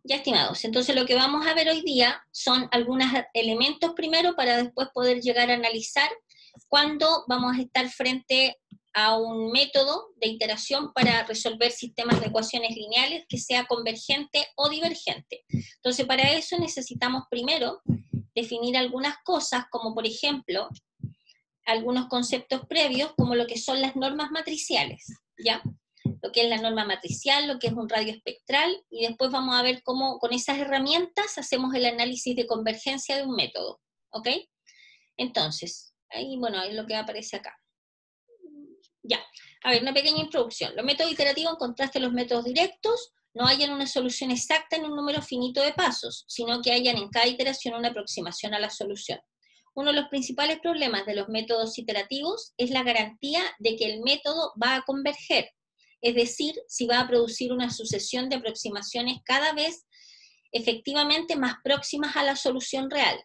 Ya, estimados, entonces lo que vamos a ver hoy día son algunos elementos primero para después poder llegar a analizar cuándo vamos a estar frente a un método de iteración para resolver sistemas de ecuaciones lineales que sea convergente o divergente. Entonces, para eso necesitamos primero definir algunas cosas, como por ejemplo, algunos conceptos previos, como lo que son las normas matriciales, ¿ya? Lo que es la norma matricial, lo que es un radio espectral, y después vamos a ver cómo con esas herramientas hacemos el análisis de convergencia de un método, ¿ok? Entonces, ahí, bueno, ahí es lo que aparece acá. Ya, a ver, una pequeña introducción. Los métodos iterativos, en contraste a los métodos directos, no hayan una solución exacta en un número finito de pasos, sino que hayan en cada iteración una aproximación a la solución. Uno de los principales problemas de los métodos iterativos es la garantía de que el método va a converger, es decir, si va a producir una sucesión de aproximaciones cada vez efectivamente más próximas a la solución real.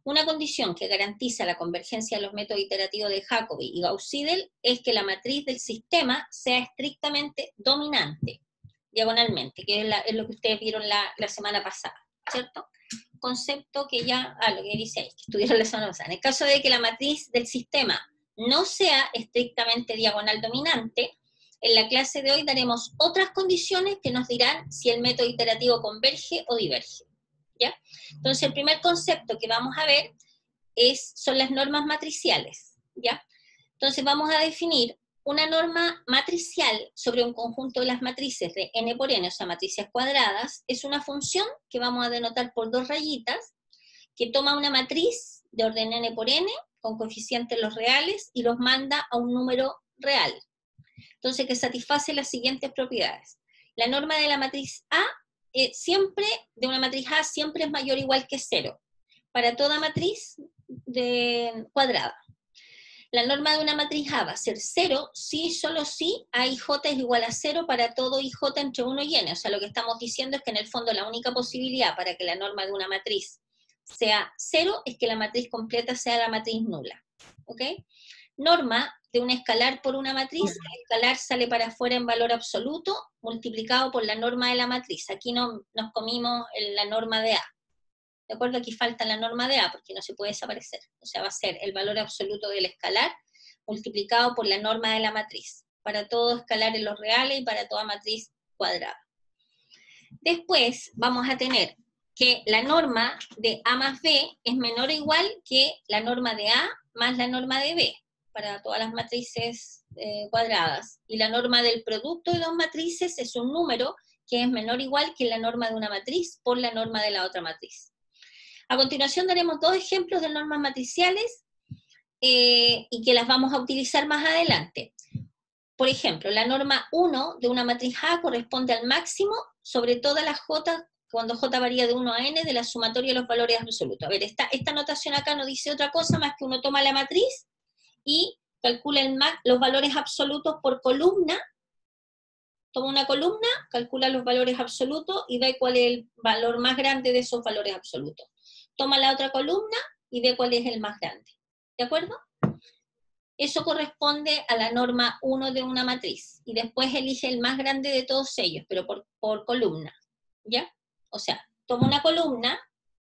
Una condición que garantiza la convergencia de los métodos iterativos de Jacobi y Gauss-Seidel es que la matriz del sistema sea estrictamente dominante, diagonalmente, que es lo que ustedes vieron la semana pasada, ¿cierto? Concepto que ya, lo que dice ahí, que estudiaron la semana pasada. En el caso de que la matriz del sistema no sea estrictamente diagonal dominante, en la clase de hoy daremos otras condiciones que nos dirán si el método iterativo converge o diverge, ¿ya? Entonces, el primer concepto que vamos a ver son las normas matriciales, ¿ya? Entonces, vamos a definir una norma matricial sobre un conjunto de las matrices de n por n, o sea, matrices cuadradas, es una función que vamos a denotar por dos rayitas, que toma una matriz de orden n por n, con coeficientes los reales, y los manda a un número real. Entonces, que satisface las siguientes propiedades. La norma de la matriz A, de una matriz A, siempre es mayor o igual que 0, para toda matriz cuadrada. La norma de una matriz A va a ser 0 si, solo si A y J es igual a 0 para todo IJ entre 1 y n. O sea, lo que estamos diciendo es que en el fondo la única posibilidad para que la norma de una matriz sea 0 es que la matriz completa sea la matriz nula. ¿Ok? Norma de un escalar por una matriz, el escalar sale para afuera en valor absoluto, multiplicado por la norma de la matriz. Aquí nos comimos la norma de A. ¿De acuerdo? Aquí falta la norma de A, porque no se puede desaparecer. O sea, va a ser el valor absoluto del escalar multiplicado por la norma de la matriz, para todo escalar en los reales y para toda matriz cuadrada. Después vamos a tener que la norma de A más B es menor o igual que la norma de A más la norma de B, para todas las matrices cuadradas. Y la norma del producto de dos matrices es un número que es menor o igual que la norma de una matriz por la norma de la otra matriz. A continuación daremos dos ejemplos de normas matriciales y que las vamos a utilizar más adelante. Por ejemplo, la norma 1 de una matriz A corresponde al máximo sobre todas las J, cuando J varía de 1 a n, de la sumatoria de los valores absolutos. A ver, esta notación acá no dice otra cosa más que uno toma la matriz y calcula los valores absolutos por columna. Toma una columna, calcula los valores absolutos y ve cuál es el valor más grande de esos valores absolutos. Toma la otra columna y ve cuál es el más grande. ¿De acuerdo? Eso corresponde a la norma 1 de una matriz. Y después elige el más grande de todos ellos, pero por columna. ¿Ya? O sea, toma una columna,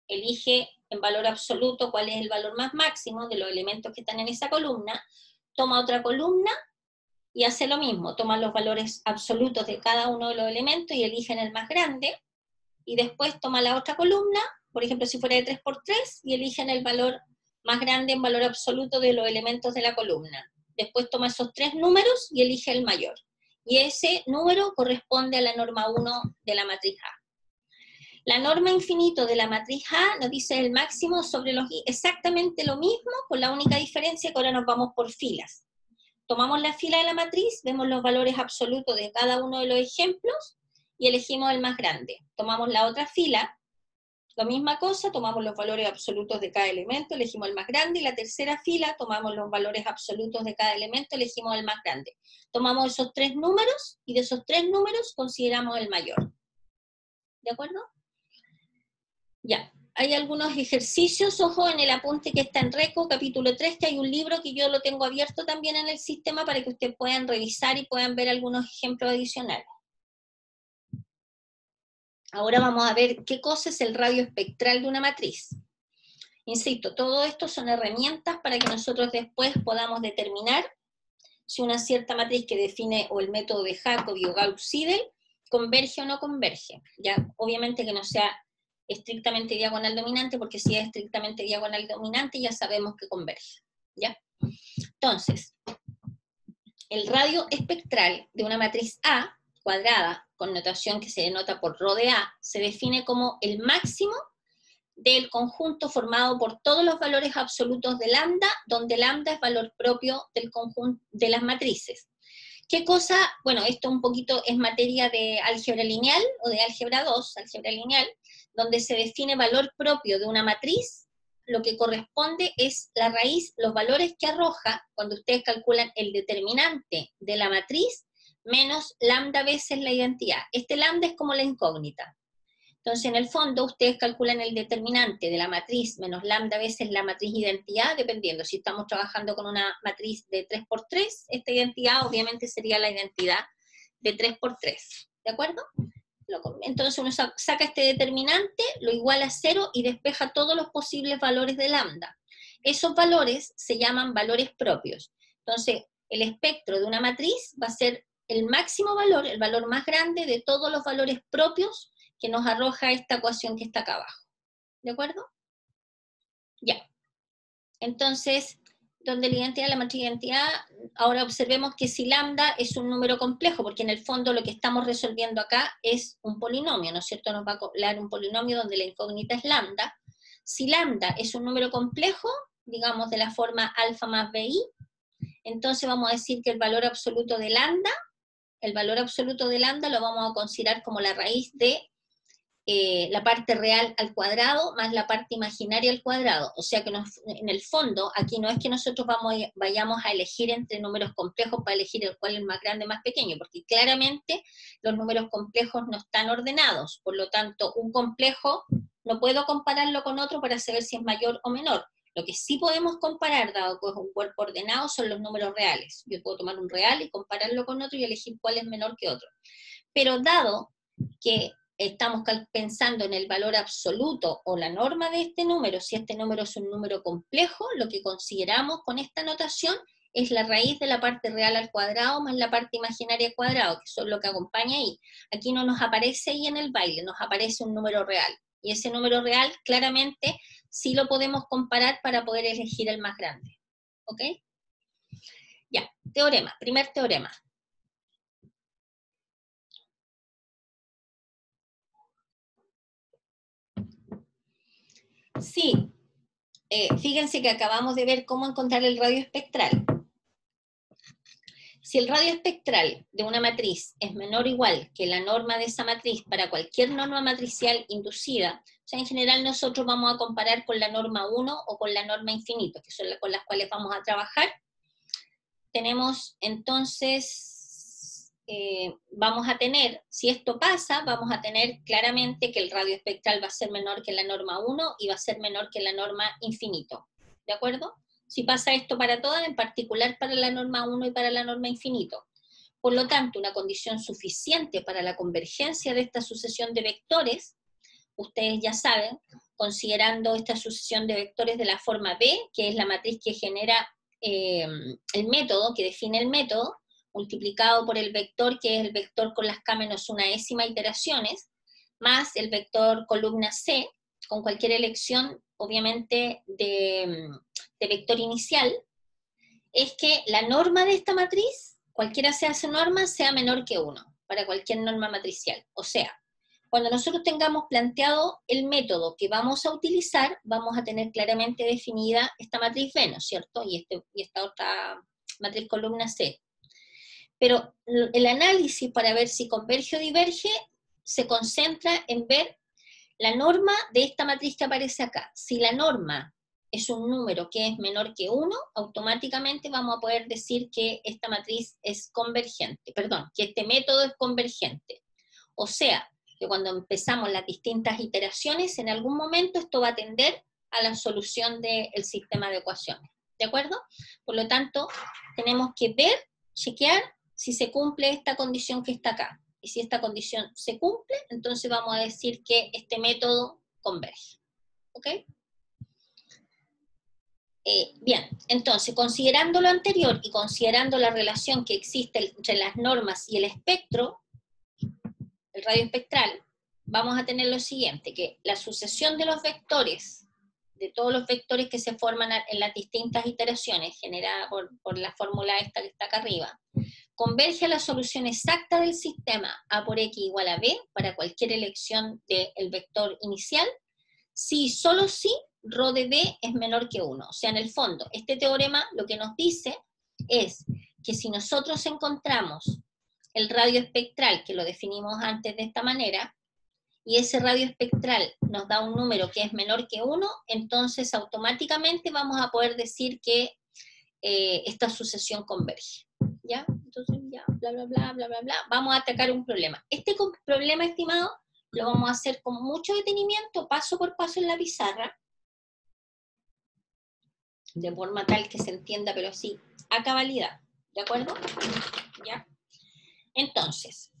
elige en valor absoluto cuál es el valor más máximo de los elementos que están en esa columna, toma otra columna y hace lo mismo. Toma los valores absolutos de cada uno de los elementos y eligen el más grande, y después toma la otra columna, por ejemplo, si fuera de 3 por 3, y eligen el valor más grande en valor absoluto de los elementos de la columna. Después toma esos tres números y elige el mayor. Y ese número corresponde a la norma 1 de la matriz A. La norma infinito de la matriz A nos dice el máximo sobre exactamente lo mismo, con la única diferencia que ahora nos vamos por filas. Tomamos la fila de la matriz, vemos los valores absolutos de cada uno de los ejemplos y elegimos el más grande. Tomamos la otra fila, la misma cosa, tomamos los valores absolutos de cada elemento, elegimos el más grande, y la tercera fila tomamos los valores absolutos de cada elemento, elegimos el más grande. Tomamos esos tres números, y de esos tres números consideramos el mayor. ¿De acuerdo? Ya. Hay algunos ejercicios, ojo, en el apunte que está en RECO, capítulo 3, que hay un libro que yo lo tengo abierto también en el sistema para que ustedes puedan revisar y puedan ver algunos ejemplos adicionales. Ahora vamos a ver qué cosa es el radio espectral de una matriz. Insisto, todo esto son herramientas para que nosotros después podamos determinar si una cierta matriz que define o el método de Jacobi o Gauss-Seidel converge o no converge. Ya, obviamente que no sea estrictamente diagonal dominante, porque si es estrictamente diagonal dominante ya sabemos que converge. ¿Ya? Entonces, el radio espectral de una matriz A cuadrada, con notación que se denota por ρ de A, se define como el máximo del conjunto formado por todos los valores absolutos de lambda, donde lambda es valor propio del conjunto de las matrices. ¿Qué cosa? Bueno, esto un poquito es materia de álgebra lineal o de álgebra 2, álgebra lineal, donde se define valor propio de una matriz. Lo que corresponde es la raíz, los valores que arroja cuando ustedes calculan el determinante de la matriz menos lambda veces la identidad. Este lambda es como la incógnita. Entonces, en el fondo, ustedes calculan el determinante de la matriz menos lambda veces la matriz identidad, dependiendo. Si estamos trabajando con una matriz de 3×3, esta identidad obviamente sería la identidad de 3×3. ¿De acuerdo? Entonces uno saca este determinante, lo iguala a 0 y despeja todos los posibles valores de lambda. Esos valores se llaman valores propios. Entonces, el espectro de una matriz va a ser el máximo valor, el valor más grande de todos los valores propios que nos arroja esta ecuación que está acá abajo. ¿De acuerdo? Ya. Entonces, donde la identidad, la matriz de identidad, ahora observemos que si lambda es un número complejo, porque en el fondo lo que estamos resolviendo acá es un polinomio, ¿no es cierto? Nos va a dar un polinomio donde la incógnita es lambda. Si lambda es un número complejo, digamos de la forma alfa más bi, entonces vamos a decir que el valor absoluto de lambda lo vamos a considerar como la raíz de la parte real al cuadrado más la parte imaginaria al cuadrado. O sea que en el fondo, aquí no es que nosotros vayamos a elegir entre números complejos para elegir el cual es más grande o más pequeño, porque claramente los números complejos no están ordenados. Por lo tanto, un complejo no puedo compararlo con otro para saber si es mayor o menor. Lo que sí podemos comparar, dado que es un cuerpo ordenado, son los números reales. Yo puedo tomar un real y compararlo con otro y elegir cuál es menor que otro. Pero dado que estamos pensando en el valor absoluto o la norma de este número, si este número es un número complejo, lo que consideramos con esta notación es la raíz de la parte real al cuadrado más la parte imaginaria al cuadrado, que son lo que acompaña ahí. Aquí no nos aparece ahí en el baile, nos aparece un número real. Y ese número real, claramente, sí lo podemos comparar para poder elegir el más grande. ¿Ok? Ya, teorema, primer teorema. Sí, fíjense que acabamos de ver cómo encontrar el radio espectral. Si el radio espectral de una matriz es menor o igual que la norma de esa matriz para cualquier norma matricial inducida, o sea, en general nosotros vamos a comparar con la norma 1 o con la norma infinito, que son con las cuales vamos a trabajar. Tenemos entonces, vamos a tener, si esto pasa, vamos a tener claramente que el radio espectral va a ser menor que la norma 1 y va a ser menor que la norma infinito. ¿De acuerdo? Si pasa esto para todas, en particular para la norma 1 y para la norma infinito. Por lo tanto, una condición suficiente para la convergencia de esta sucesión de vectores, ustedes ya saben, considerando esta sucesión de vectores de la forma B, que es la matriz que genera el método, que define el método, multiplicado por el vector, que es el vector con las k menos una décima iteraciones, más el vector columna C, con cualquier elección, obviamente, de vector inicial, es que la norma de esta matriz, cualquiera sea su norma, sea menor que 1, para cualquier norma matricial. O sea, cuando nosotros tengamos planteado el método que vamos a utilizar, vamos a tener claramente definida esta matriz B, ¿no es cierto? Y esta otra matriz columna C. Pero el análisis para ver si converge o diverge se concentra en ver la norma de esta matriz que aparece acá. Si la norma es un número que es menor que 1, automáticamente vamos a poder decir que esta matriz es convergente, perdón, que este método es convergente. O sea, que cuando empezamos las distintas iteraciones, en algún momento esto va a tender a la solución del sistema de ecuaciones. ¿De acuerdo? Por lo tanto, tenemos que ver, chequear si se cumple esta condición que está acá. y si esta condición se cumple, entonces vamos a decir que este método converge. ¿Ok? Bien, entonces, considerando lo anterior y considerando la relación que existe entre las normas y el espectro, el radio espectral, vamos a tener lo siguiente, que la sucesión de los vectores, de todos los vectores que se forman en las distintas iteraciones, generada por la fórmula esta que está acá arriba, converge a la solución exacta del sistema A por X igual a B para cualquier elección del vector inicial, si y solo si ρ de B es menor que 1. O sea, en el fondo, este teorema lo que nos dice es que si nosotros encontramos el radio espectral, que lo definimos antes de esta manera, y ese radio espectral nos da un número que es menor que 1, entonces automáticamente vamos a poder decir que esta sucesión converge. ¿Ya? Entonces ya, bla, bla, bla, bla, bla, bla. Vamos a atacar un problema. Este problema, estimado, lo vamos a hacer con mucho detenimiento, paso por paso en la pizarra, de forma tal que se entienda, pero sí, a cabalidad. ¿De acuerdo? ¿Ya? Entonces,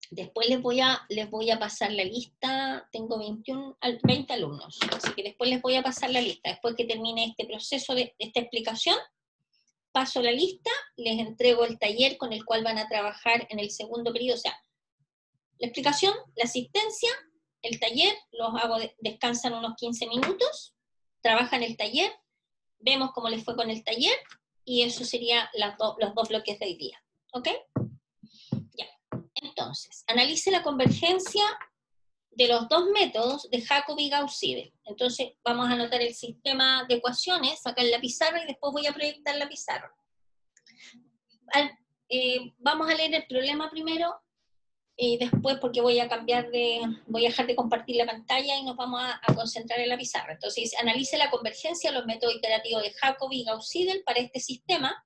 después les voy a pasar la lista, tengo 20 alumnos, así que después les voy a pasar la lista. Después que termine este proceso de esta explicación, paso la lista, les entrego el taller con el cual van a trabajar en el segundo periodo, o sea, la explicación, la asistencia, el taller, los hago, descansan unos 15 minutos, trabajan el taller, vemos cómo les fue con el taller, y eso sería los dos bloques de hoy día. ¿Ok? Ya. Entonces, analice la convergencia de los dos métodos de Jacobi y Gauss-Seidel. Entonces, vamos a anotar el sistema de ecuaciones, sacar la pizarra y después voy a proyectar la pizarra. Vamos a leer el problema primero, y después, porque voy a dejar de compartir la pantalla y nos vamos a concentrar en la pizarra. Entonces, analice la convergencia de los métodos iterativos de Jacobi y Gauss-Seidel para este sistema.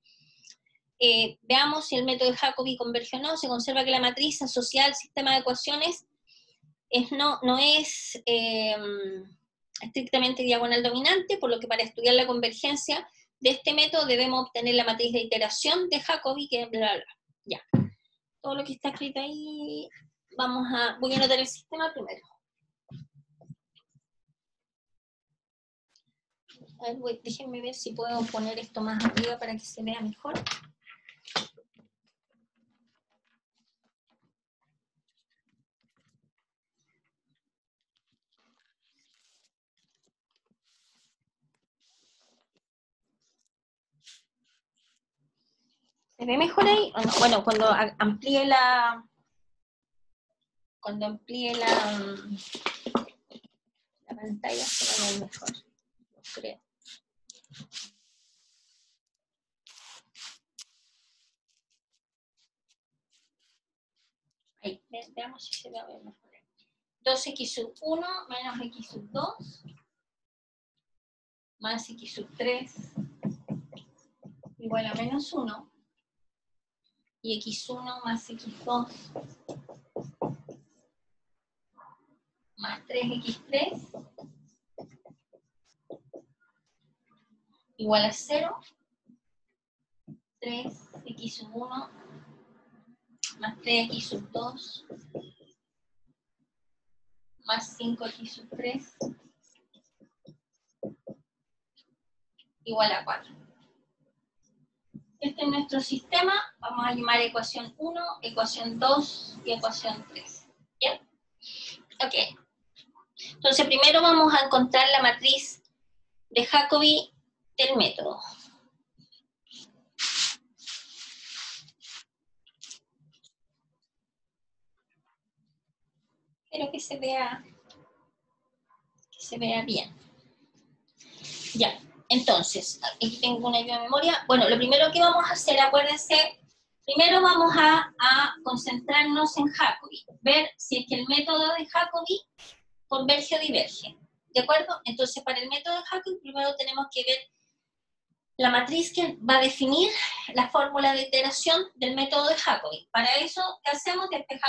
Veamos si el método de Jacobi converge o no. Se conserva que la matriz asociada al sistema de ecuaciones no es estrictamente diagonal dominante, por lo que para estudiar la convergencia de este método debemos obtener la matriz de iteración de Jacobi, que bla, bla, bla. Ya. Todo lo que está escrito ahí, voy a anotar el sistema primero. A ver, déjenme ver si puedo poner esto más arriba para que se vea mejor. ¿Se ve mejor ahí? ¿O no? Bueno, cuando amplíe la pantalla se va a ver mejor, creo. Ahí, veamos si se va a ver mejor. 2x sub 1 menos x sub 2 más x sub 3 igual a menos 1, y x1 más x2 más 3x3 igual a 0, 3x sub 1 más 3x sub 2 más 5x sub 3 igual a 4. Este es nuestro sistema. Vamos a llamar ecuación 1, ecuación 2 y ecuación 3. ¿Bien? Ok. Entonces, primero vamos a encontrar la matriz de Jacobi del método. Espero que se vea bien. Ya. Entonces, aquí tengo una ayuda de memoria. Bueno, lo primero que vamos a hacer, acuérdense, primero vamos a concentrarnos en Jacobi, ver si es que el método de Jacobi converge o diverge. ¿De acuerdo? Entonces, para el método de Jacobi, primero tenemos que ver la matriz que va a definir la fórmula de iteración del método de Jacobi. Para eso, ¿qué hacemos?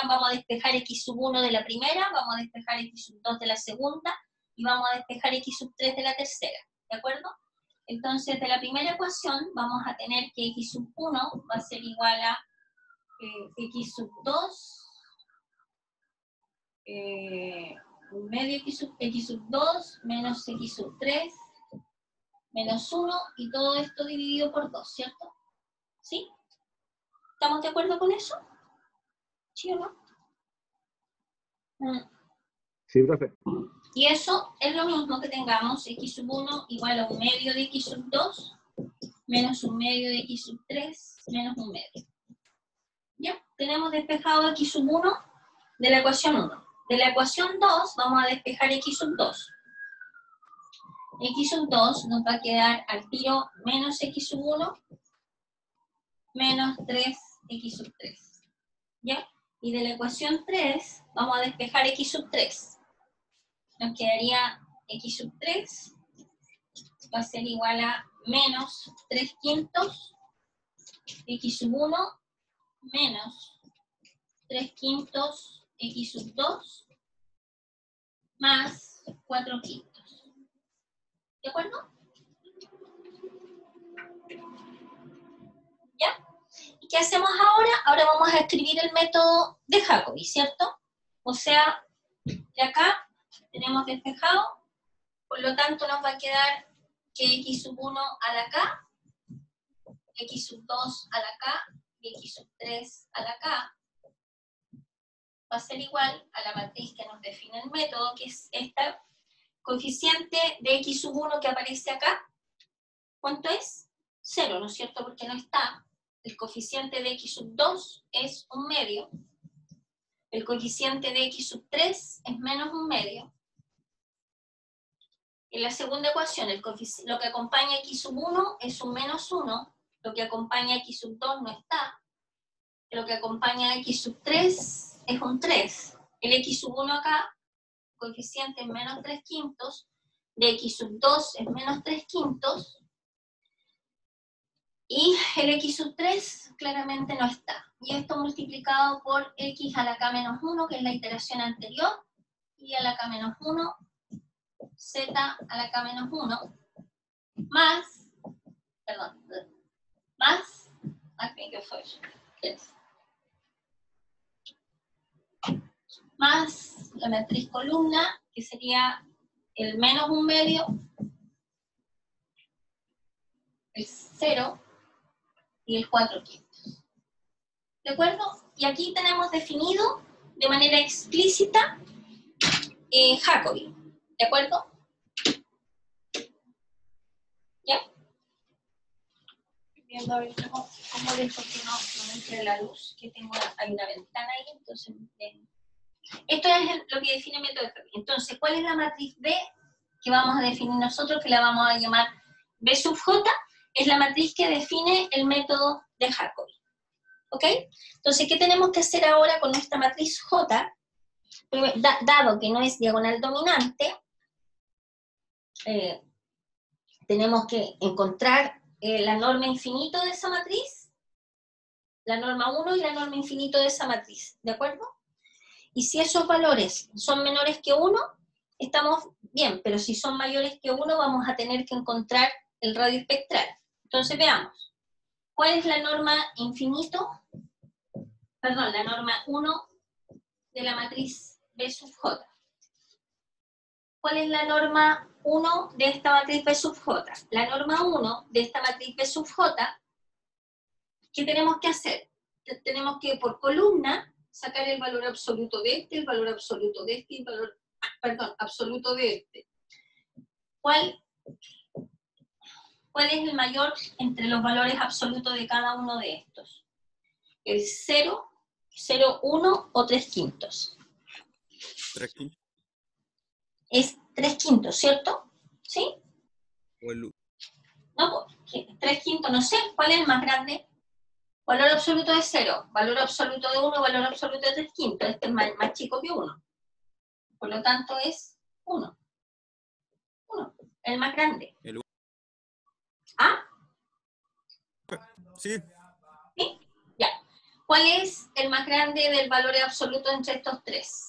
Vamos a despejar x sub 1 de la primera, vamos a despejar x sub 2 de la segunda, y vamos a despejar x sub 3 de la tercera. ¿De acuerdo? Entonces, de la primera ecuación vamos a tener que x sub 1 va a ser igual a x sub 2, un medio x sub 2 menos x sub 3 menos 1 y todo esto dividido por 2, ¿cierto? ¿Sí? ¿Estamos de acuerdo con eso? ¿Sí o no? Sí, profe. Y eso es lo mismo que tengamos x sub 1 igual a un medio de x sub 2 menos un medio de x sub 3 menos un medio. ¿Ya? Tenemos despejado x sub 1 de la ecuación 1. De la ecuación 2 vamos a despejar x sub 2. X sub 2 nos va a quedar al tiro menos x sub 1 menos 3x sub 3. ¿Ya? Y de la ecuación 3 vamos a despejar x sub 3. Nos quedaría x sub 3 va a ser igual a menos 3 quintos x sub 1 menos 3 quintos x sub 2 más 4 quintos. ¿De acuerdo? ¿Ya? ¿Y qué hacemos ahora? Ahora vamos a escribir el método de Jacobi, ¿cierto? O sea, de acá tenemos despejado, por lo tanto nos va a quedar que x sub 1 a la k, x sub 2 a la k y x sub 3 a la k va a ser igual a la matriz que nos define el método, que es esta coeficiente de x sub 1 que aparece acá. ¿Cuánto es? 0, ¿no es cierto? Porque no está. El coeficiente de x sub 2 es un medio. El coeficiente de x sub 3 es menos un medio. En la segunda ecuación, lo que acompaña a x sub 1 es un menos 1, lo que acompaña a x sub 2 no está, lo que acompaña a x sub 3 es un 3. El x sub 1 acá, coeficiente es menos 3 quintos, de x sub 2 es menos 3 quintos, y el x sub 3 claramente no está. Y esto multiplicado por x a la k menos 1, que es la iteración anterior, y a la k menos 1, z a la k menos 1, más, ¿qué fue eso? Más la matriz columna, que sería el menos un medio, el 0 y el 4 quintos. ¿De acuerdo? Y aquí tenemos definido de manera explícita Jacobi. ¿De acuerdo? ¿Ya? Viendo a ver cómo dejo que no me entre la luz, que hay una ventana ahí, entonces esto es lo que define el método de Jacobi. Entonces, ¿cuál es la matriz B que vamos a definir nosotros, que la vamos a llamar B sub J? Es la matriz que define el método de Jacobi. ¿Ok? Entonces, ¿qué tenemos que hacer ahora con nuestra matriz J? Dado que no es diagonal dominante, tenemos que encontrar la norma infinito de esa matriz, la norma 1 y la norma infinito de esa matriz, ¿de acuerdo? Y si esos valores son menores que 1, estamos bien, pero si son mayores que 1, vamos a tener que encontrar el radio espectral. Entonces veamos, ¿cuál es la norma infinito? Perdón, la norma 1 de la matriz B sub J. ¿Cuál es la norma 1 de esta matriz B sub J? La norma 1 de esta matriz B sub J, ¿qué tenemos que hacer? Tenemos que, por columna, sacar el valor absoluto de este, el valor absoluto de este y el valor, absoluto de este. ¿Cuál es el mayor entre los valores absolutos de cada uno de estos? ¿El 0, 0, 1 o 3 quintos? 3 quintos. Es 3 quintos, ¿cierto? ¿Sí? O el... No, 3 quintos, no sé, ¿cuál es el más grande? Valor absoluto de 0, valor absoluto de 1, valor absoluto de 3 quintos. Este es más chico que 1. Por lo tanto es 1. 1, el más grande. El... ¿Ah? Sí. ¿Sí? Ya. ¿Cuál es el más grande del valor absoluto entre estos tres?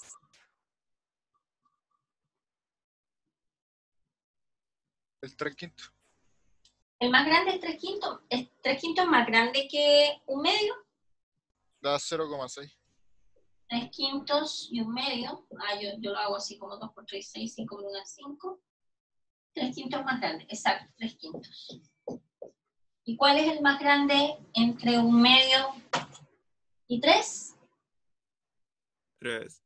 El 3 quintos. El más grande es 3 quintos. ¿3 quintos es más grande que un medio? Da 0,6. 3 quintos y un medio. Yo lo hago así como 2 por 3, 6, 5 por 1, 5. 3 quintos más grande, exacto, 3 quintos. ¿Y cuál es el más grande entre un medio y 3? 3.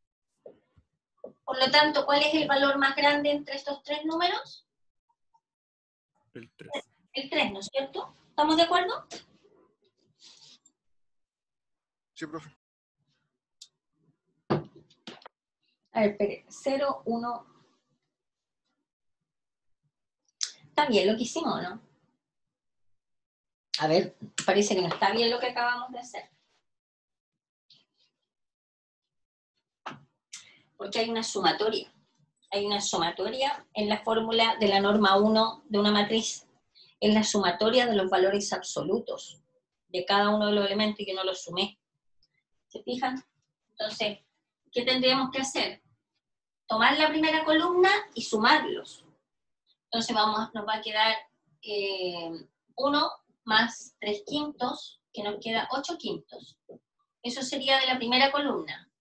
Por lo tanto, ¿cuál es el valor más grande entre estos tres números? El 3. El 3, ¿no es cierto? ¿Estamos de acuerdo? Sí, profe. A ver, espere, 0, 1. ¿Está bien lo que hicimos o no? A ver, parece que no está bien lo que acabamos de hacer. Porque hay una sumatoria. Hay una sumatoria en la fórmula de la norma 1 de una matriz. Es la sumatoria de los valores absolutos de cada uno de los elementos y yo no los sumé. ¿Se fijan? Entonces, ¿qué tendríamos que hacer? Tomar la primera columna y sumarlos. Entonces nos va a quedar 1 más 3 quintos, que nos queda 8 quintos. Eso sería de la primera columna.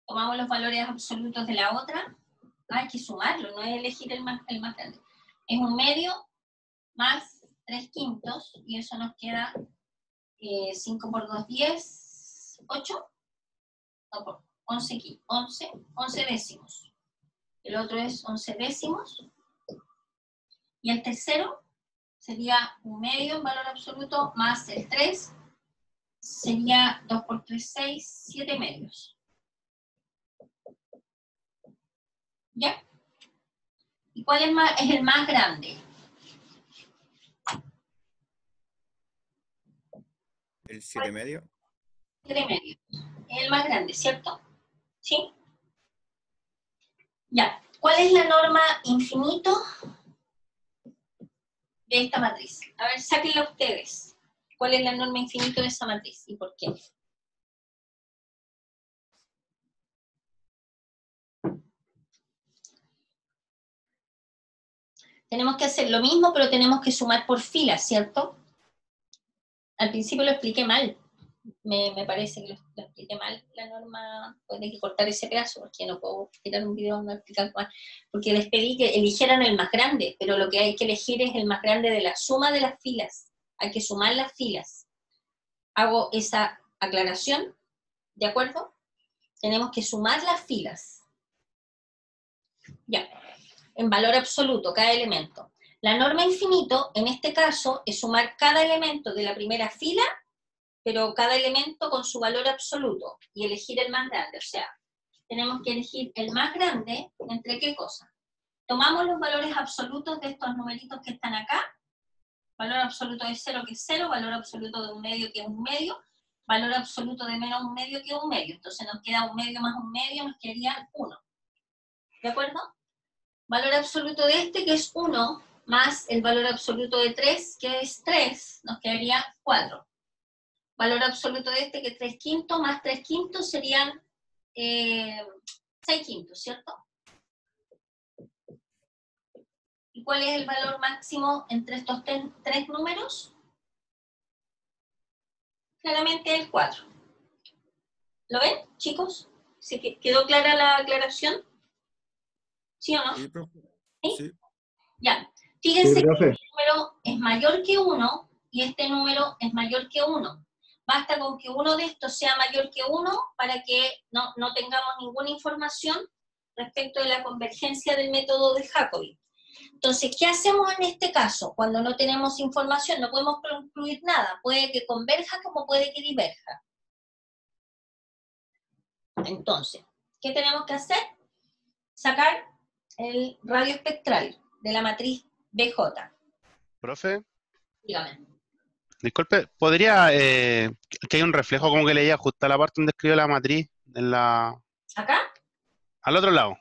Tomamos los valores absolutos de la otra. Hay que sumarlo, no es elegir el más grande. Es un medio más 3 quintos, y eso nos queda 5 por 2, 10, 8. No, por 11 décimos. El otro es 11 décimos. Y el tercero sería un medio en valor absoluto más el 3. Sería 2 por 3, 6, 7 medios. ¿Ya? ¿Y cuál es el más grande? El 7 medio. 7 medios. Es el más grande, ¿cierto? ¿Sí? Ya. ¿Cuál es la norma infinito de esta matriz? A ver, sáquenla ustedes. ¿Cuál es la norma infinito de esa matriz y por qué? Tenemos que hacer lo mismo, pero tenemos que sumar por filas, ¿cierto? Al principio lo expliqué mal. Me parece que lo expliqué mal, la norma. Pues hay que cortar ese pedazo, porque no puedo tirar un video no explicar mal. Porque les pedí que eligieran el más grande, pero lo que hay que elegir es el más grande de la suma de las filas. Hay que sumar las filas. Hago esa aclaración, ¿de acuerdo? Tenemos que sumar las filas. Ya. En valor absoluto, cada elemento. La norma infinito, en este caso, es sumar cada elemento de la primera fila, pero cada elemento con su valor absoluto, y elegir el más grande. O sea, tenemos que elegir el más grande, ¿entre qué cosa? Tomamos los valores absolutos de estos numeritos que están acá, valor absoluto de 0 que es 0, valor absoluto de un medio que es un medio, valor absoluto de menos un medio que es un medio. Entonces nos queda un medio más un medio, nos quedaría 1. ¿De acuerdo? Valor absoluto de este, que es 1, más el valor absoluto de 3, que es 3, nos quedaría 4. Valor absoluto de este, que es 3 quintos, más 3 quintos serían 6 quintos, ¿cierto? ¿Y cuál es el valor máximo entre estos tres números? Claramente el 4. ¿Lo ven, chicos? ¿Se quedó clara la aclaración? ¿Sí o no? Sí, profe. ¿Sí? Sí. Ya. Sí, Fíjense que profe. este número es mayor que 1 y este número es mayor que 1. Basta con que uno de estos sea mayor que 1 para que no tengamos ninguna información respecto de la convergencia del método de Jacobi. Entonces, ¿qué hacemos en este caso? Cuando no tenemos información, no podemos concluir nada. Puede que converja como puede que diverja. Entonces, ¿qué tenemos que hacer? Sacar el radio espectral de la matriz BJ. Profe, Dígame. disculpe, ¿podría que hay un reflejo como que le llega justo a la parte donde escribe la matriz, ¿Acá? al otro lado?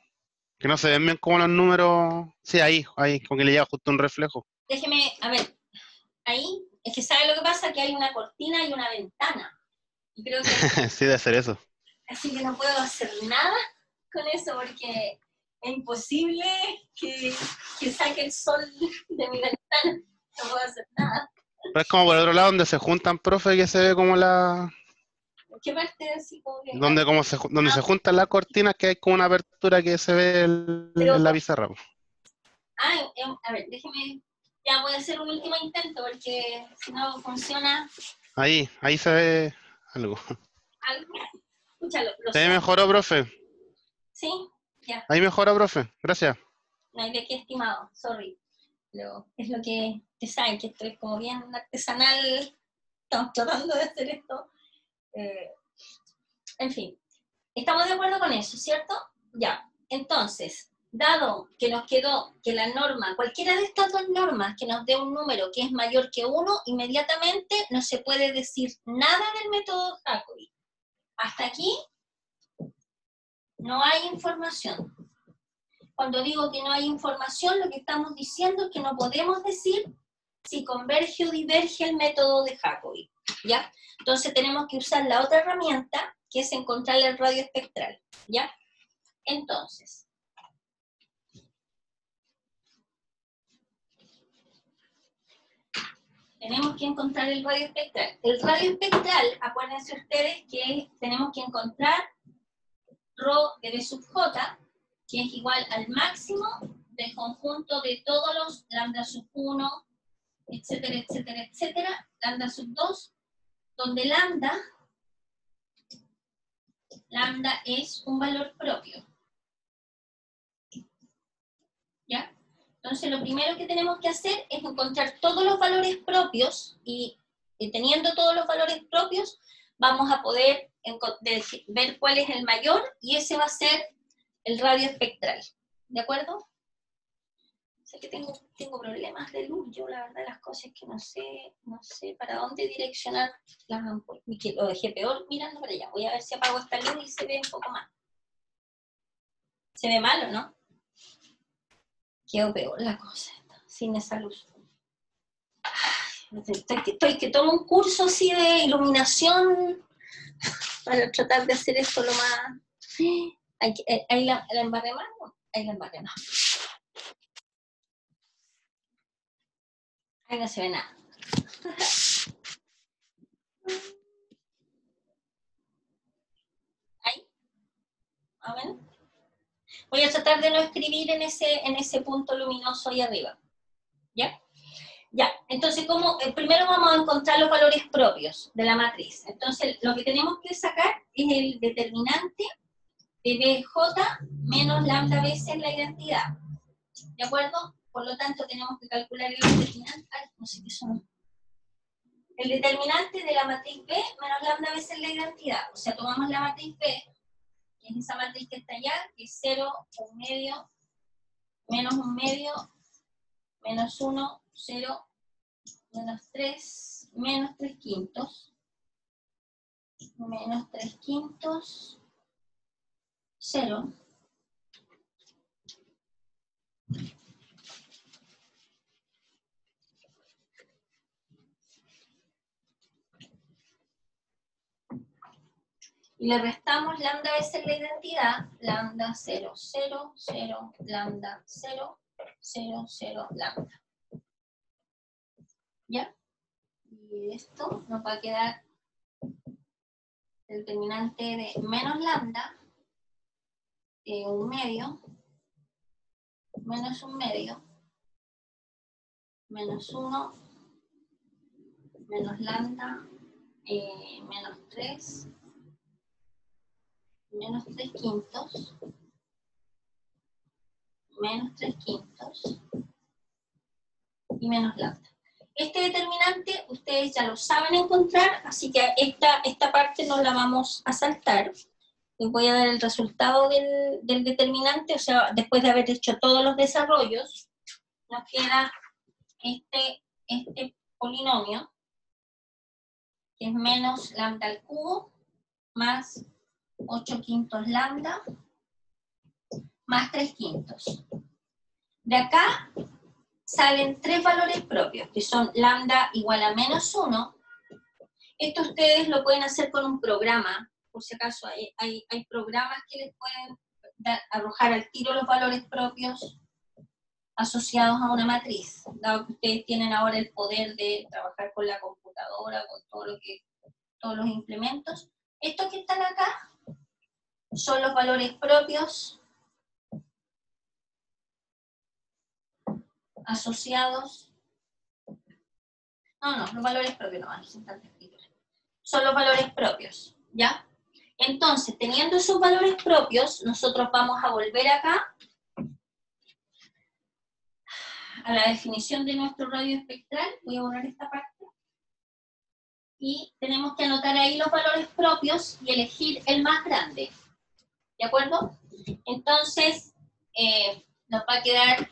Que no se ven bien como los números. Sí, ahí, como que le llega justo un reflejo. Déjeme, a ver, ahí, es que ¿sabe lo que pasa? Que hay una cortina y una ventana. Y creo que Sí, debe ser eso. así que no puedo hacer nada con eso porque es imposible que saque el sol de mi ventana. No puedo hacer nada. Pero es como por el otro lado donde se juntan, profe, que se ve como la... ¿Qué parte así como que? Donde, donde se juntan las cortinas, que hay como una apertura que se ve Pero, en la pizarra. Po. a ver, déjeme, ya voy a hacer un último intento porque si no funciona Ahí se ve algo. algo. Escúchalo, lo ¿Se siento. mejoró, profe? ¿Sí? Ya, Ahí mejoró, profe. Gracias. no hay de qué, estimado, sorry. Es lo que te saben, que estoy como bien artesanal, estamos tratando de hacer esto. En fin, estamos de acuerdo con eso, ¿cierto? Ya, entonces, dado que nos quedó que la norma, cualquiera de estas dos normas que nos dé un número que es mayor que 1, inmediatamente no se puede decir nada del método Jacobi. Hasta aquí no hay información. Cuando digo que no hay información, lo que estamos diciendo es que no podemos decir si converge o diverge el método de Jacobi, ¿ya? Entonces tenemos que usar la otra herramienta, que es encontrar el radio espectral, ¿ya? Entonces, tenemos que encontrar el radio espectral. El radio espectral, acuérdense ustedes que tenemos que encontrar ρ de B sub j, que es igual al máximo del conjunto de todos los lambda sub 1, etcétera, etcétera, etcétera, lambda sub 2, donde lambda es un valor propio. ¿Ya? Entonces lo primero que tenemos que hacer es encontrar todos los valores propios y teniendo todos los valores propios vamos a poder ver cuál es el mayor y ese va a ser el radio espectral. ¿De acuerdo? Sé que tengo problemas de luz, yo la verdad las cosas es que no sé para dónde direccionar las ampollas. Lo dejé peor mirando para allá. Voy a ver si apago esta luz y se ve un poco más. Se ve malo, ¿no? Quedó peor la cosa, sin esa luz. Estoy que tomo un curso así de iluminación para tratar de hacer esto lo más... ¿Ahí la embarré más? No, ahí la embarré más. Ahí no se ve nada. Ahí, a ver. Voy a tratar de no escribir en ese punto luminoso ahí arriba. ¿Ya? Ya, entonces primero vamos a encontrar los valores propios de la matriz. Entonces lo que tenemos que sacar es el determinante de BJ menos lambda veces la identidad. ¿De acuerdo? Por lo tanto tenemos que calcular el determinante. Ay, no sé qué son. El determinante de la matriz B menos lambda veces la identidad. O sea, tomamos la matriz B, que es esa matriz que está allá, que es 0, 1 medio, menos 1 medio, menos 1, 0, menos 3, menos 3 quintos, menos 3 quintos, 0. Y le restamos lambda veces la identidad, lambda 0, 0, 0, lambda 0, 0, 0, lambda. ¿Ya? Y esto nos va a quedar el determinante de menos lambda, 1 medio, menos 1 medio, menos 1, menos lambda, menos 3, menos 3 quintos, menos 3 quintos y menos lambda. Este determinante ustedes ya lo saben encontrar, así que esta parte no la vamos a saltar. Les voy a dar el resultado del determinante, o sea, después de haber hecho todos los desarrollos, nos queda este polinomio, que es menos lambda al cubo, más 8 quintos lambda, más 3 quintos. De acá salen 3 valores propios, que son lambda igual a menos 1. Esto ustedes lo pueden hacer con un programa, por si acaso hay programas que les pueden arrojar al tiro los valores propios asociados a una matriz, dado que ustedes tienen ahora el poder de trabajar con la computadora, con todos los implementos. Estos que están acá son los valores propios asociados. No, los valores propios no van a ser tan difíciles. Son los valores propios, ¿ya? Entonces, teniendo esos valores propios, nosotros vamos a volver acá a la definición de nuestro radio espectral. Voy a borrar esta parte. Y tenemos que anotar ahí los valores propios y elegir el más grande. ¿De acuerdo? Entonces, nos va a quedar,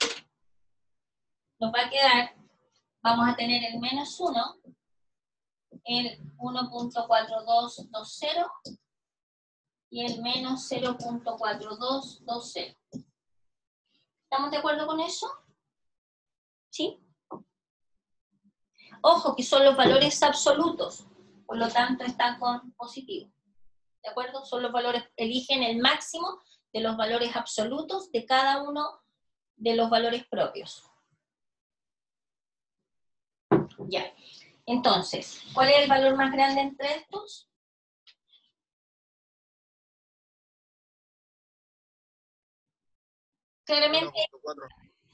vamos a tener el menos 1, el 1.4220 y el menos 0.4220. ¿Estamos de acuerdo con eso? ¿Sí? Ojo, que son los valores absolutos, por lo tanto están con positivo. ¿De acuerdo? Son los valores, eligen el máximo de los valores absolutos de cada uno de los valores propios. Ya. Entonces, ¿cuál es el valor más grande entre estos? Claramente 1.4.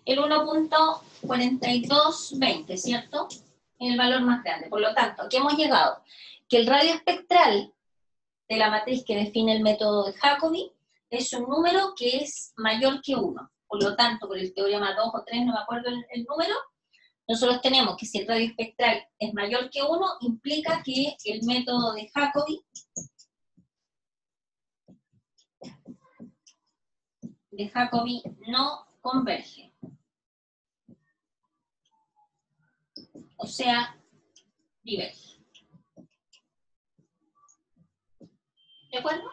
el 1.4220, ¿cierto? Es el valor más grande. Por lo tanto, aquí hemos llegado que el radio espectral de la matriz que define el método de Jacobi es un número que es mayor que 1. Por lo tanto, por el teorema 2 o 3, no me acuerdo el número, nosotros tenemos que si el radio espectral es mayor que 1, implica que el método de Jacobi no converge. O sea, diverge. ¿De acuerdo?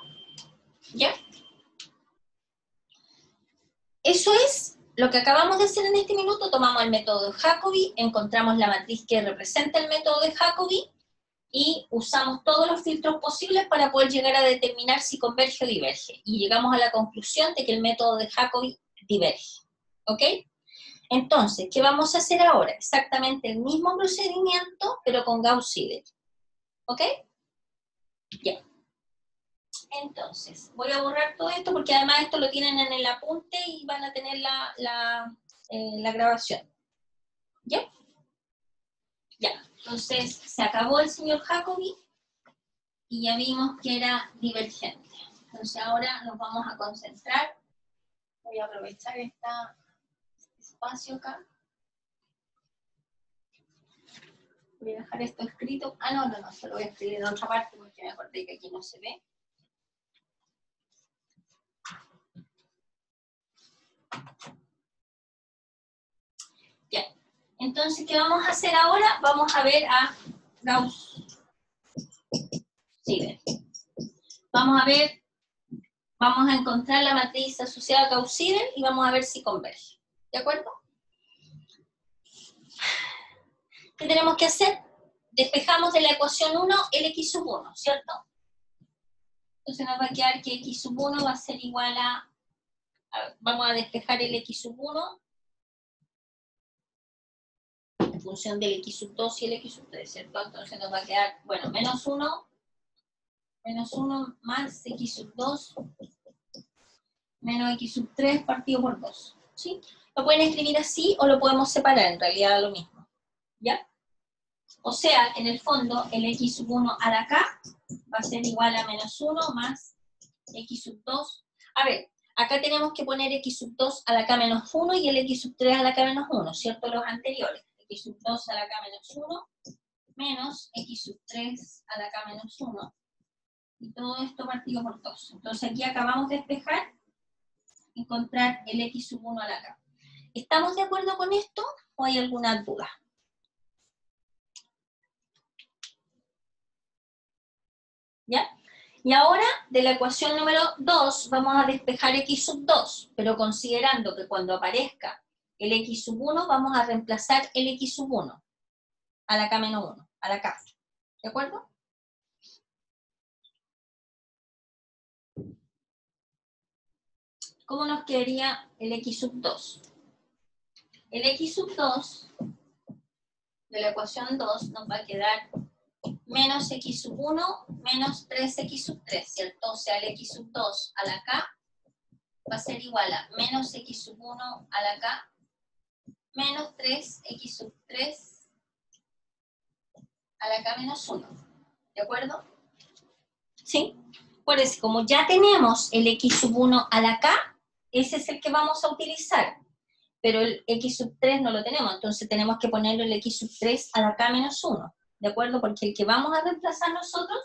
¿Ya? Eso es lo que acabamos de hacer en este minuto. Tomamos el método de Jacobi, encontramos la matriz que representa el método de Jacobi y usamos todos los filtros posibles para poder llegar a determinar si converge o diverge. Y llegamos a la conclusión de que el método de Jacobi diverge. ¿Ok? Entonces, ¿qué vamos a hacer ahora? Exactamente el mismo procedimiento, pero con Gauss-Seidel. ¿Ok? Ya. Entonces, voy a borrar todo esto porque además esto lo tienen en el apunte y van a tener la grabación. ¿Ya? Ya. Entonces, se acabó el señor Jacobi y ya vimos que era divergente. Entonces, ahora nos vamos a concentrar. Voy a aprovechar este espacio acá. Voy a dejar esto escrito. Ah, no, se lo voy a escribir en otra parte porque me acordé que aquí no se ve. Ya. Entonces, ¿qué vamos a hacer ahora? Vamos a ver a Gauss-Seidel. Vamos a encontrar la matriz asociada a Gauss-Seidel y vamos a ver si converge. ¿De acuerdo? ¿Qué tenemos que hacer? Despejamos de la ecuación 1 el x sub 1, ¿cierto? Entonces nos va a quedar que x sub 1 va a ser igual a vamos a despejar el x sub 1 en función del x sub 2 y el x sub 3, ¿cierto? Entonces nos va a quedar, bueno, menos 1 más x sub 2 menos x sub 3 partido por 2, ¿sí? Lo pueden escribir así o lo podemos separar, en realidad lo mismo, ¿ya? O sea, en el fondo, el x sub 1 a la k va a ser igual a menos 1 más x sub 2. A ver, acá tenemos que poner x sub 2 a la k menos 1 y el x sub 3 a la k menos 1, ¿cierto? Los anteriores. X sub 2 a la k menos 1 menos x sub 3 a la k menos 1. Y todo esto partido por 2. Entonces aquí acabamos de despejar, encontrar el x sub 1 a la k. ¿Estamos de acuerdo con esto o hay alguna duda? ¿Ya? Y ahora, de la ecuación número 2, vamos a despejar x sub 2, pero considerando que cuando aparezca el x sub 1, vamos a reemplazar el x sub 1 a la k menos 1, a la k. ¿De acuerdo? ¿Cómo nos quedaría el x sub 2? El x sub 2 de la ecuación 2 nos va a quedar menos x sub 1 menos 3x sub 3, ¿cierto? O sea, el x sub 2 a la k va a ser igual a menos x sub 1 a la k menos 3x sub 3 a la k menos 1. ¿De acuerdo? ¿Sí? Por eso, como ya tenemos el x sub 1 a la k, ese es el que vamos a utilizar. Pero el x sub 3 no lo tenemos, entonces tenemos que ponerle el x sub 3 a la k menos 1. ¿De acuerdo? Porque el que vamos a reemplazar nosotros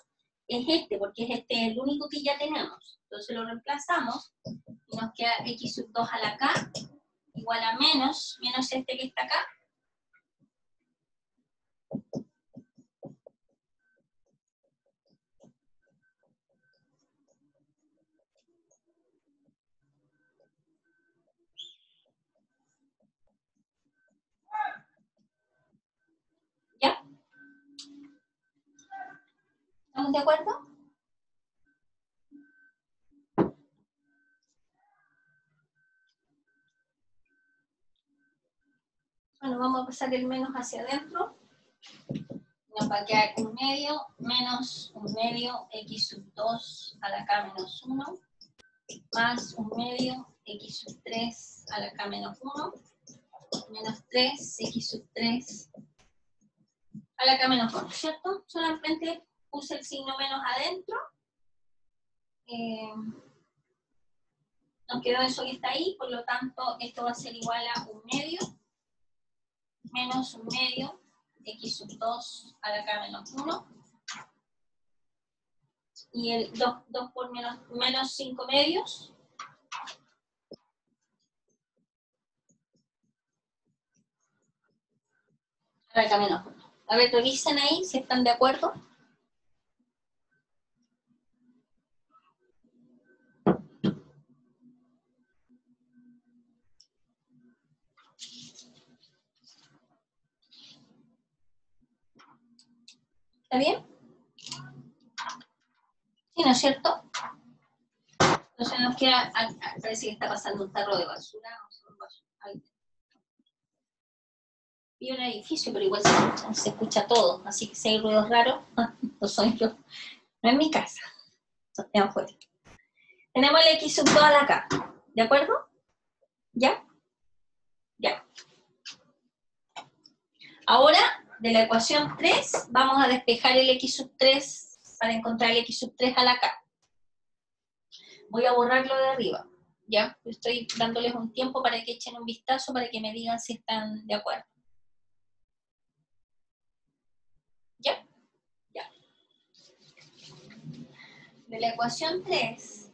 es este, porque es este el único que ya tenemos. Entonces lo reemplazamos y nos queda x sub 2 a la k igual a menos este que está acá. ¿Ya? ¿Estamos de acuerdo? Bueno, vamos a pasar el menos hacia adentro. Nos va a quedar un medio menos un medio x sub 2 a la k menos 1 más un medio x sub 3 a la k menos 1 menos 3 x sub 3 a la k menos 1, ¿cierto? Solamente puse el signo menos adentro. Nos quedó eso que está ahí, por lo tanto esto va a ser igual a un medio menos un medio x sub 2 a la k menos 1 y el 2 por menos 5 medios a la k menos 1. A ver, revisen ahí si están de acuerdo. ¿Está bien? ¿Sí, no es cierto? Entonces nos queda, parece que está pasando un tarro de basura. Vi un edificio, pero igual se escucha todo, así que si hay ruidos raros, no soy yo. No es mi casa, es afuera. Tenemos el x sub 2 a la k, ¿de acuerdo? ¿Ya? Ya. Ahora, de la ecuación 3, vamos a despejar el x sub 3 para encontrar el x sub 3 a la k. Voy a borrarlo de arriba, ¿ya? Estoy dándoles un tiempo para que echen un vistazo, para que me digan si están de acuerdo. ¿Ya? Ya. De la ecuación 3,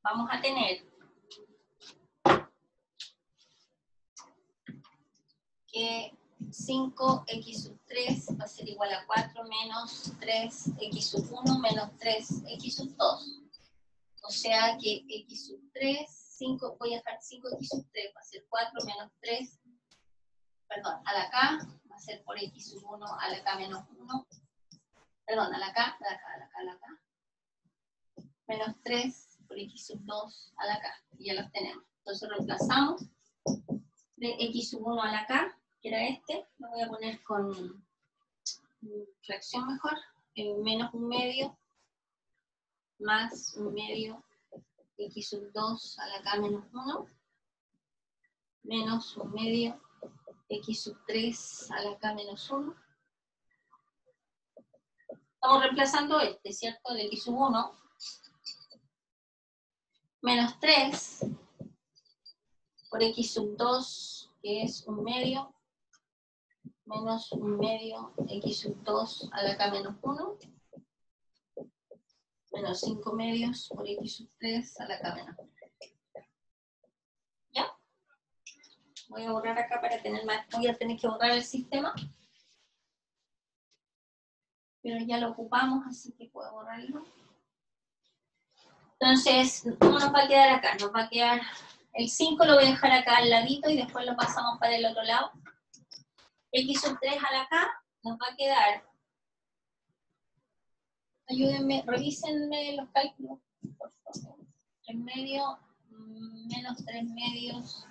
vamos a tener que 5x sub 3 va a ser igual a 4 menos 3x sub 1 menos 3x sub 2. O sea que x sub 3, 5, voy a dejar 5x sub 3, va a ser 4 menos 3, perdón, a la k, va a ser por x sub 1 a la k menos 1, perdón, a la k, menos 3 por x sub 2 a la k, y ya los tenemos. Entonces reemplazamos de x sub 1 a la k, que era este, lo voy a poner con fracción mejor, menos un medio, más un medio, x sub 2 a la k menos 1, menos un medio, x sub 3 a la k menos 1. Estamos reemplazando este, ¿cierto? El x sub 1, menos 3 por x sub 2, que es un medio, menos un medio, x sub 2 a la k menos 1, menos 5 medios por x sub 3 a la k menos 1. ¿Ya? Voy a borrar acá para tener más, voy a tener que borrar el sistema. Pero ya lo ocupamos, así que puedo borrarlo. Entonces, ¿cómo nos va a quedar acá? Nos va a quedar el 5, lo voy a dejar acá al ladito y después lo pasamos para el otro lado. X sub 3 a la k nos va a quedar, ayúdenme, revísenme los cálculos, por favor. 3 medios, menos 3 medios,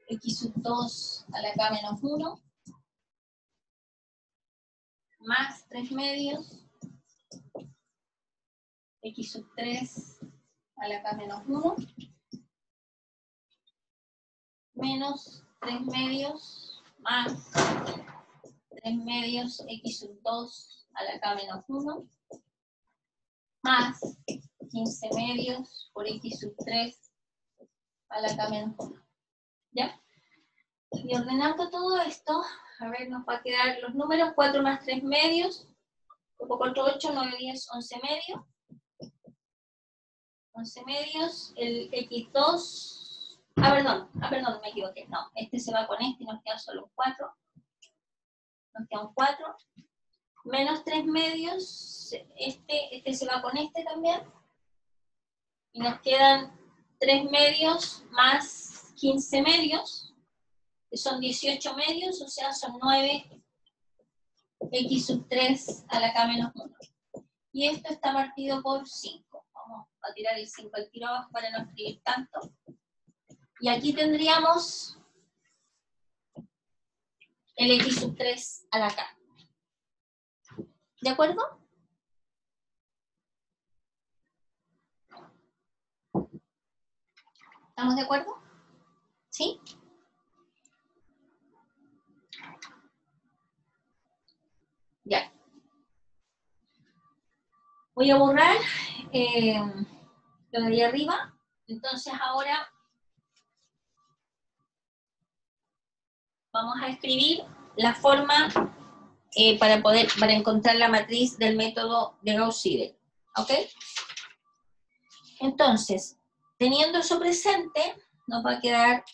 X sub 2 a la K menos 1, más 3 medios, X sub 3 a la K menos 1, menos 3 medios, más 3 medios, X sub 2 a la K menos 1, más 15 medios por X sub 3 a la K menos 1. ¿Ya? Y ordenando todo esto, a ver, nos va a quedar los números 4 más 3 medios, 8, 9, 10, 11 medios. 11 medios, el X2, perdón, me equivoqué, no, este se va con este y nos queda solo un 4. Nos queda un 4. Menos 3 medios, este se va con este también. Y nos quedan 3 medios más 15 medios, que son 18 medios, o sea, son 9 X sub 3 a la K menos 1. Y esto está partido por 5. Vamos a tirar el 5 al tiro abajo para no escribir tanto. Y aquí tendríamos el X sub 3 a la K. ¿De acuerdo? ¿Estamos de acuerdo? ¿Sí? Ya. Voy a borrar lo de ahí arriba. Entonces ahora vamos a escribir la forma para encontrar la matriz del método de Gauss-Seidel. ¿Ok? Entonces, teniendo eso presente, nos va a quedar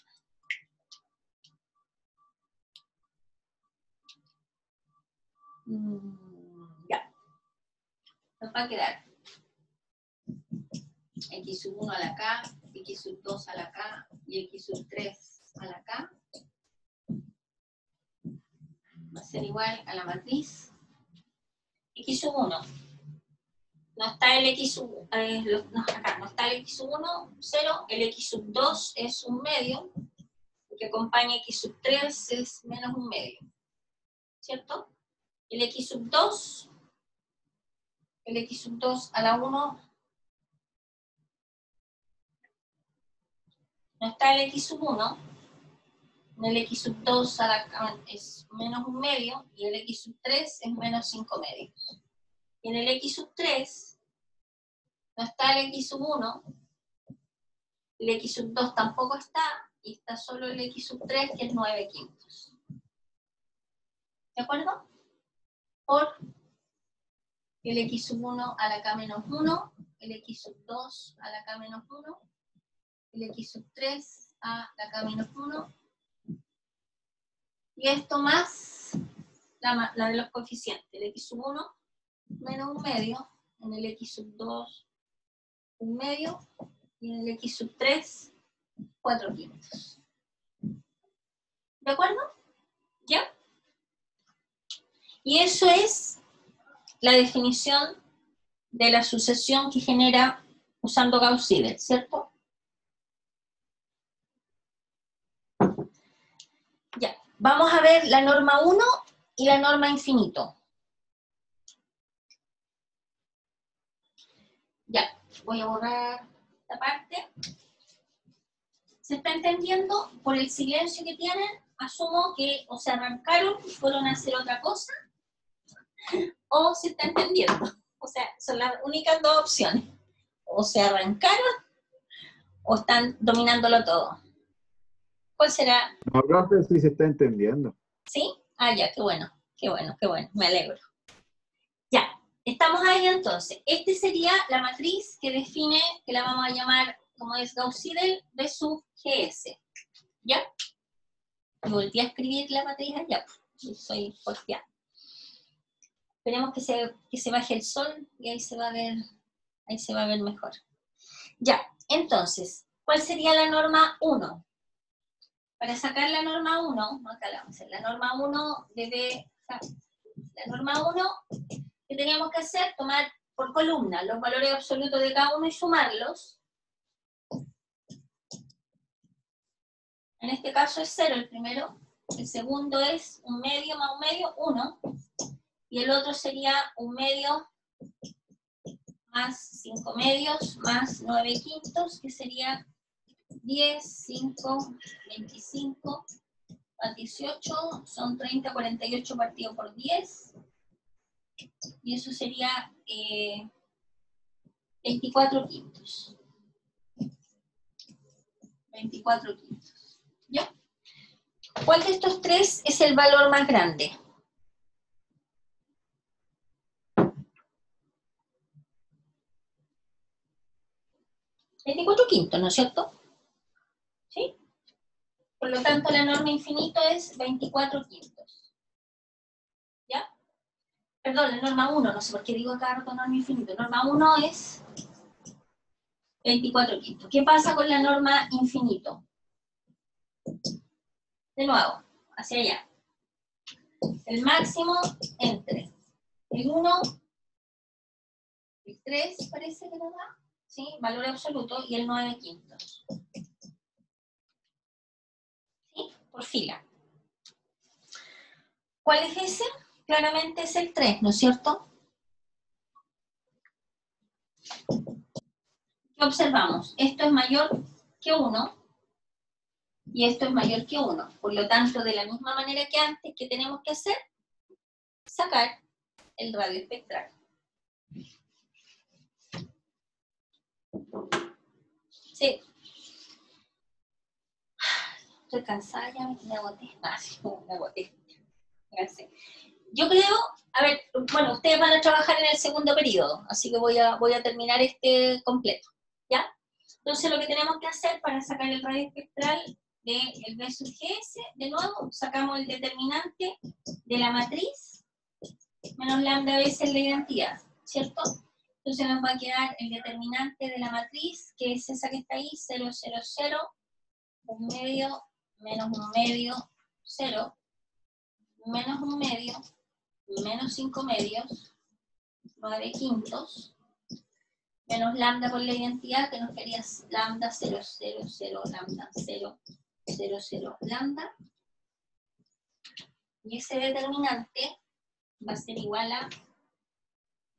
nos va a quedar X sub 1 a la K, X sub 2 a la K y X sub 3 a la K. Va a ser igual a la matriz X sub 1. No está el X sub, acá no está el X sub 1, 0, el X sub 2 es un medio, el que acompaña X sub 3 es menos un medio, ¿cierto? El X sub 2 a la 1, no está el X sub 1, el X sub 2 a la es menos un medio, y el X sub 3 es menos 5 medios. Y en el X sub 3 no está el X sub 1, el X sub 2 tampoco está, y está solo el X sub 3, que es 9 quintos. ¿De acuerdo? Por el X sub 1 a la K menos 1, el X sub 2 a la K menos 1, el X sub 3 a la K menos 1, y esto más la de los coeficientes, el X sub 1 menos un medio, en el X sub 2 un medio, y en el X sub 3 4 quintos. ¿De acuerdo? ¿Ya? Y eso es la definición de la sucesión que genera usando Gauss-Seidel, ¿cierto? Ya, vamos a ver la norma 1 y la norma infinito. Ya, voy a borrar esta parte. ¿Se está entendiendo? Por el silencio que tienen, asumo que o se arrancaron y fueron a hacer otra cosa, o se está entendiendo. O sea, son las únicas dos opciones. O se arrancaron, o están dominándolo todo. ¿Cuál será? No, profe, sí se está entendiendo. ¿Sí? Ah, ya, qué bueno, me alegro. Ya, estamos ahí entonces. Esta sería la matriz que define, que la vamos a llamar, como es Gauss-Seidel, de sub GS. ¿Ya? Y volví a escribir la matriz allá, yo soy porfiada. Esperemos que se baje el sol y ahí se va a ver mejor. Ya, entonces, ¿cuál sería la norma 1? Para sacar la norma 1, acá la vamos a hacer, la norma 1 la norma 1, ¿qué teníamos que hacer? Tomar por columna los valores absolutos de cada uno y sumarlos. En este caso es 0 el primero, el segundo es 1 medio más 1 medio, 1, y el otro sería 1 medio más 5 medios más 9 quintos, que sería 10, 5, 25, más 18, son 30, 48 partido por 10, y eso sería 24 quintos. 24 quintos. ¿Ya? ¿Cuál de estos tres es el valor más grande? ¿24 quintos, no es cierto? ¿Sí? Por lo tanto, la norma infinito es 24 quintos. ¿Ya? Perdón, la norma 1, no sé por qué digo acá norma infinito. Norma 1 es 24 quintos. ¿Qué pasa con la norma infinito? De nuevo, hacia allá. El máximo entre el 1, el 3, parece que nos da, ¿sí? Valor absoluto, y el 9 quintos. ¿Sí? Por fila. ¿Cuál es ese? Claramente es el 3, ¿no es cierto? ¿Qué observamos? Esto es mayor que 1 y esto es mayor que 1. Por lo tanto, de la misma manera que antes, ¿qué tenemos que hacer? Sacar el radio espectral. Sí. Estoy cansada, ya me agoté. Me agoté. Gracias. Yo creo, a ver, bueno, ustedes van a trabajar en el segundo periodo, así que voy a terminar este completo, ¿ya? Entonces lo que tenemos que hacer para sacar el radio espectral del B sub GS, de nuevo, sacamos el determinante de la matriz menos lambda veces la identidad, ¿cierto? Entonces nos va a quedar el determinante de la matriz, que es esa que está ahí, 0, 0, 0, 1 medio, menos 1 medio, 0, menos 1 medio, menos 5 medios, 9 quintos, menos lambda por la identidad, que nos quería lambda 0, 0, 0, lambda 0, 0, 0, lambda. Y ese determinante va a ser igual a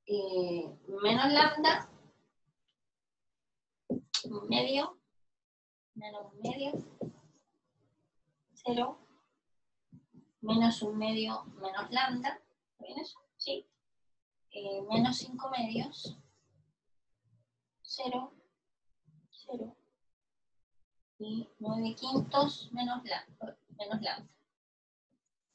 menos lambda, 1 medio, menos 1 medio, 0, menos 1 medio, menos lambda. ¿Está bien eso? Sí. Menos 5 medios, 0, 0, y 9 quintos menos lambda.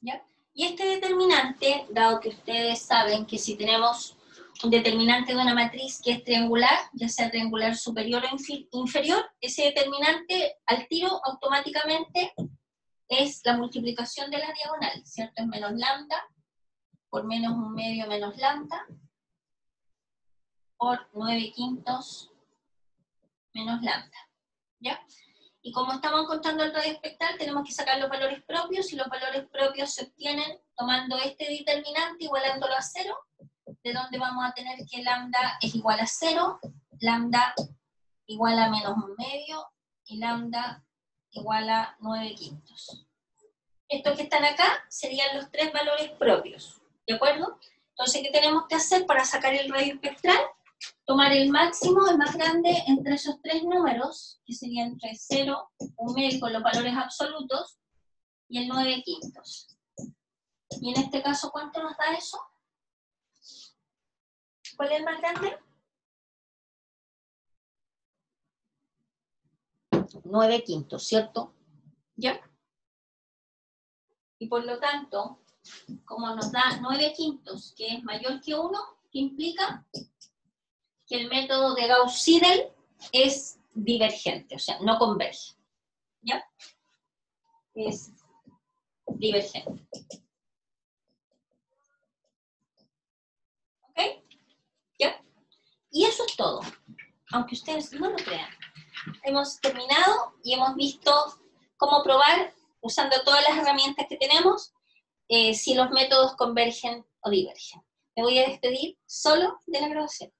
¿Ya? Y este determinante, dado que ustedes saben que si tenemos un determinante de una matriz que es triangular, ya sea triangular superior o inferior, ese determinante al tiro automáticamente es la multiplicación de las diagonales, ¿cierto? Es menos lambda por menos 1 medio menos lambda por 9 quintos menos lambda, ¿ya? Y como estamos encontrando el radio espectral, tenemos que sacar los valores propios, y los valores propios se obtienen tomando este determinante, igualándolo a 0, de donde vamos a tener que lambda es igual a 0, lambda igual a menos 1 medio, y lambda igual a 9 quintos. Estos que están acá serían los tres valores propios, ¿de acuerdo? Entonces, ¿qué tenemos que hacer para sacar el radio espectral? Tomar el máximo, el más grande, entre esos tres números, que serían entre 0, 1 medio con los valores absolutos, y el 9 quintos. Y en este caso, ¿cuánto nos da eso? ¿Cuál es el más grande? 9 quintos, ¿cierto? ¿Ya? Y por lo tanto, como nos da 9 quintos, que es mayor que 1, ¿qué implica? Que el método de Gauss-Seidel es divergente, o sea, no converge. ¿Ya? Es divergente. ¿Ok? ¿Ya? Y eso es todo, aunque ustedes no lo crean. Hemos terminado y hemos visto cómo probar, usando todas las herramientas que tenemos, si los métodos convergen o divergen. Me voy a despedir solo de la grabación.